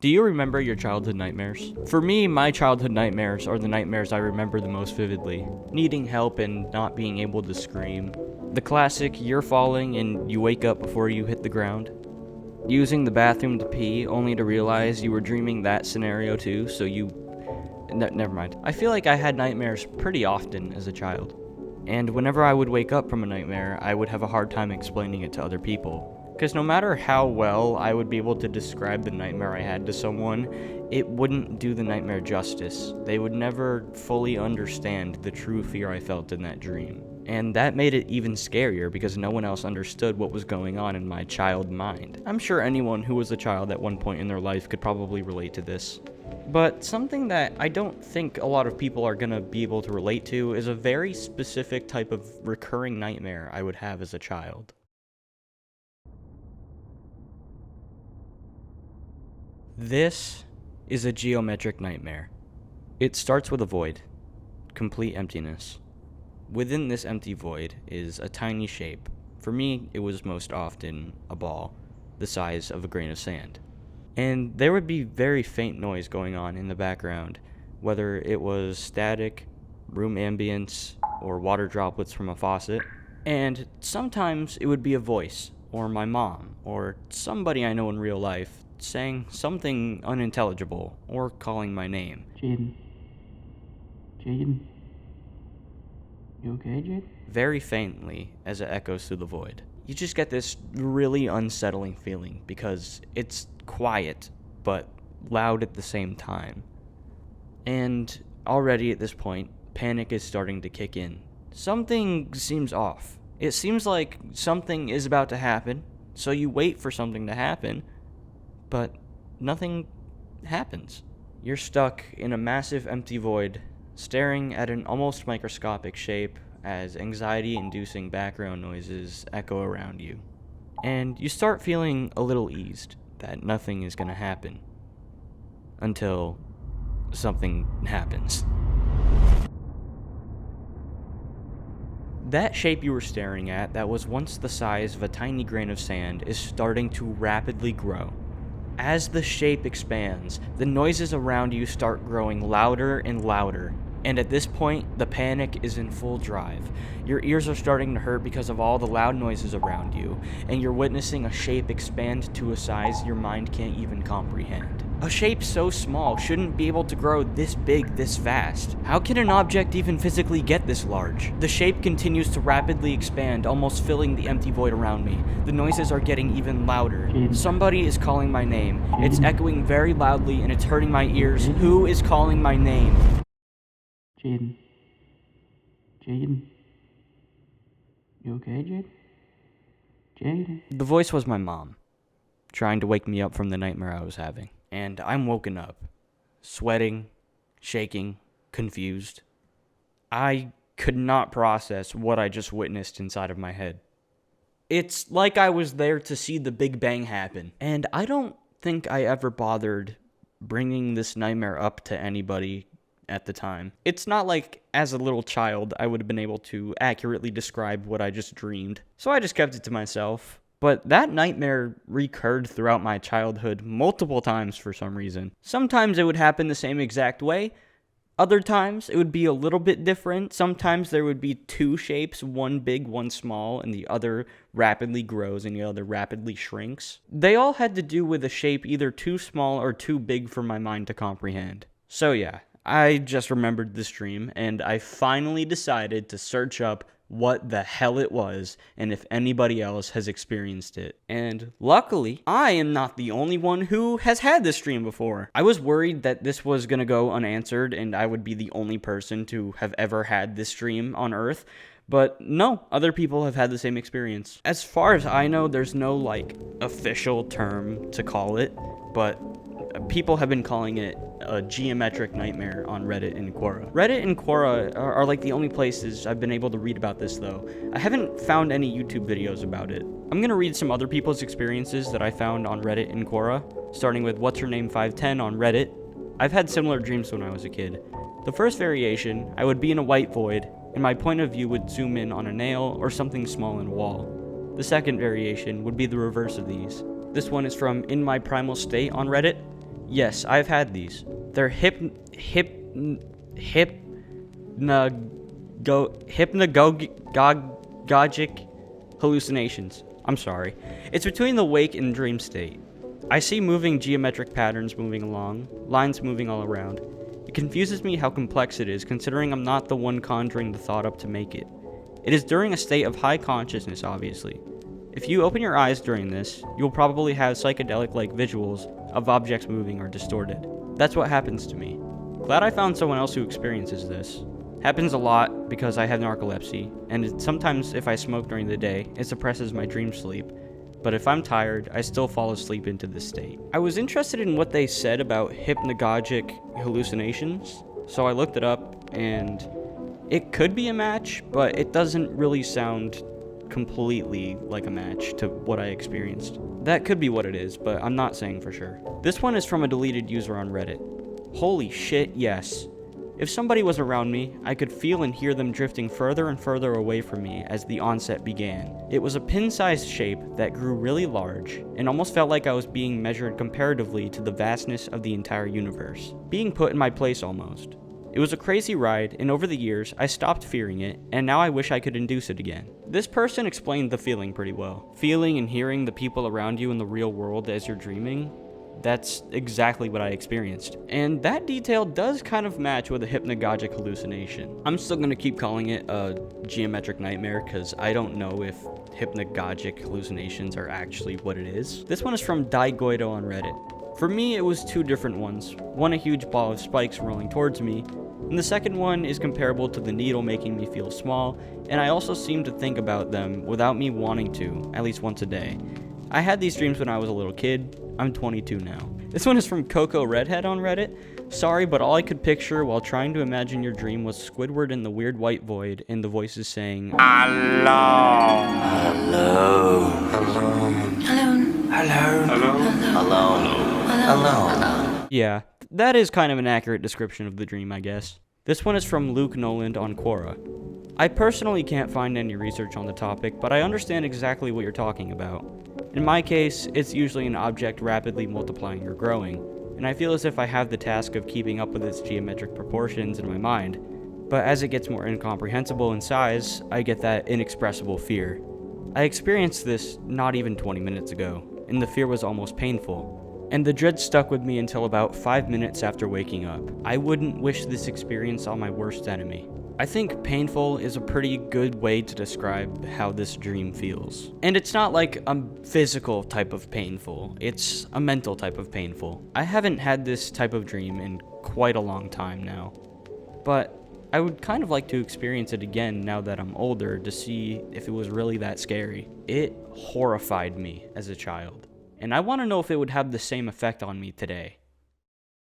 Do you remember your childhood nightmares? For me, my childhood nightmares are the nightmares I remember the most vividly. Needing help and not being able to scream. The classic, you're falling and you wake up before you hit the ground. Using the bathroom to pee only to realize you were dreaming that scenario too, so never mind. I feel like I had nightmares pretty often as a child. And whenever I would wake up from a nightmare, I would have a hard time explaining it to other people. Because no matter how well I would be able to describe the nightmare I had to someone, it wouldn't do the nightmare justice. They would never fully understand the true fear I felt in that dream. And that made it even scarier because no one else understood what was going on in my child mind. I'm sure anyone who was a child at one point in their life could probably relate to this. But something that I don't think a lot of people are gonna be able to relate to is a very specific type of recurring nightmare I would have as a child. This is a geometric nightmare. It starts with a void, complete emptiness. Within this empty void is a tiny shape. For me, it was most often a ball, the size of a grain of sand. And there would be very faint noise going on in the background, whether it was static, room ambience, or water droplets from a faucet. And sometimes it would be a voice, or my mom, or somebody I know in real life, saying something unintelligible, or calling my name. Jaden. Jaden. You okay, Jaden? Very faintly as it echoes through the void. You just get this really unsettling feeling because it's quiet, but loud at the same time. And already at this point, panic is starting to kick in. Something seems off. It seems like something is about to happen, so you wait for something to happen, but nothing happens. You're stuck in a massive empty void, staring at an almost microscopic shape as anxiety-inducing background noises echo around you. And you start feeling a little eased that nothing is going to happen. Until something happens. That shape you were staring at that was once the size of a tiny grain of sand is starting to rapidly grow. As the shape expands, the noises around you start growing louder and louder, and at this point, the panic is in full drive. Your ears are starting to hurt because of all the loud noises around you, and you're witnessing a shape expand to a size your mind can't even comprehend. A shape so small shouldn't be able to grow this big this fast. How can an object even physically get this large? The shape continues to rapidly expand, almost filling the empty void around me. The noises are getting even louder. Somebody is calling my name. It's echoing very loudly and it's hurting my ears. Who is calling my name? Jaden. Jaden. You okay, Jaden? Jaden. The voice was my mom, trying to wake me up from the nightmare I was having. And I'm woken up, sweating, shaking, confused. I could not process what I just witnessed inside of my head. It's like I was there to see the Big Bang happen. And I don't think I ever bothered bringing this nightmare up to anybody at the time. It's not like as a little child I would have been able to accurately describe what I just dreamed. So I just kept it to myself. But that nightmare recurred throughout my childhood multiple times for some reason. Sometimes it would happen the same exact way. Other times it would be a little bit different. Sometimes there would be two shapes, one big, one small, and the other rapidly grows and the other rapidly shrinks. They all had to do with a shape either too small or too big for my mind to comprehend. So yeah, I just remembered this dream, and I finally decided to search up what the hell it was, and if anybody else has experienced it. And luckily, I am not the only one who has had this dream before. I was worried that this was gonna go unanswered, and I would be the only person to have ever had this dream on Earth. But no, other people have had the same experience. As far as I know, there's no, official term to call it, but people have been calling it a geometric nightmare on Reddit and Quora. Reddit and Quora are the only places I've been able to read about this, though. I haven't found any YouTube videos about it. I'm gonna read some other people's experiences that I found on Reddit and Quora, starting with What's Her Name 510 on Reddit. I've had similar dreams when I was a kid. The first variation, I would be in a white void, and my point of view would zoom in on a nail or something small in a wall. The second variation would be the reverse of these. This one is from In My Primal State on Reddit. Yes, I've had these. They're hypnagogic hallucinations. I'm sorry. It's between the wake and dream state. I see moving geometric patterns moving along, lines moving all around. It confuses me how complex it is, considering I'm not the one conjuring the thought up to make it. It is during a state of high consciousness, obviously. If you open your eyes during this, you will probably have psychedelic-like visuals of objects moving or distorted. That's what happens to me. Glad I found someone else who experiences this. Happens a lot because I have narcolepsy, and sometimes if I smoke during the day, it suppresses my dream sleep. But if I'm tired, I still fall asleep into this state. I was interested in what they said about hypnagogic hallucinations, so I looked it up, and it could be a match, but it doesn't really sound completely like a match to what I experienced. That could be what it is, but I'm not saying for sure. This one is from a deleted user on Reddit. Holy shit, yes. If somebody was around me, I could feel and hear them drifting further and further away from me as the onset began. It was a pin-sized shape that grew really large, and almost felt like I was being measured comparatively to the vastness of the entire universe. Being put in my place almost. It was a crazy ride, and over the years, I stopped fearing it, and now I wish I could induce it again. This person explained the feeling pretty well. Feeling and hearing the people around you in the real world as you're dreaming, that's exactly what I experienced. And that detail does kind of match with a hypnagogic hallucination. I'm still gonna keep calling it a geometric nightmare because I don't know if hypnagogic hallucinations are actually what it is. This one is from Daigoido on Reddit. For me, it was two different ones. One a huge ball of spikes rolling towards me, and the second one is comparable to the needle making me feel small, and I also seem to think about them without me wanting to, at least once a day. I had these dreams when I was a little kid. I'm 22 now. This one is from Coco Redhead on Reddit. Sorry, but all I could picture while trying to imagine your dream was Squidward in the weird white void and the voices saying, Hello. Hello. Hello. Yeah, that is kind of an accurate description of the dream, I guess. This one is from Luke Noland on Quora. I personally can't find any research on the topic, but I understand exactly what you're talking about. In my case, it's usually an object rapidly multiplying or growing, and I feel as if I have the task of keeping up with its geometric proportions in my mind, but as it gets more incomprehensible in size, I get that inexpressible fear. I experienced this not even 20 minutes ago, and the fear was almost painful, and the dread stuck with me until about 5 minutes after waking up. I wouldn't wish this experience on my worst enemy. I think painful is a pretty good way to describe how this dream feels. And it's not like a physical type of painful, it's a mental type of painful. I haven't had this type of dream in quite a long time now, but I would kind of like to experience it again now that I'm older to see if it was really that scary. It horrified me as a child, and I want to know if it would have the same effect on me today.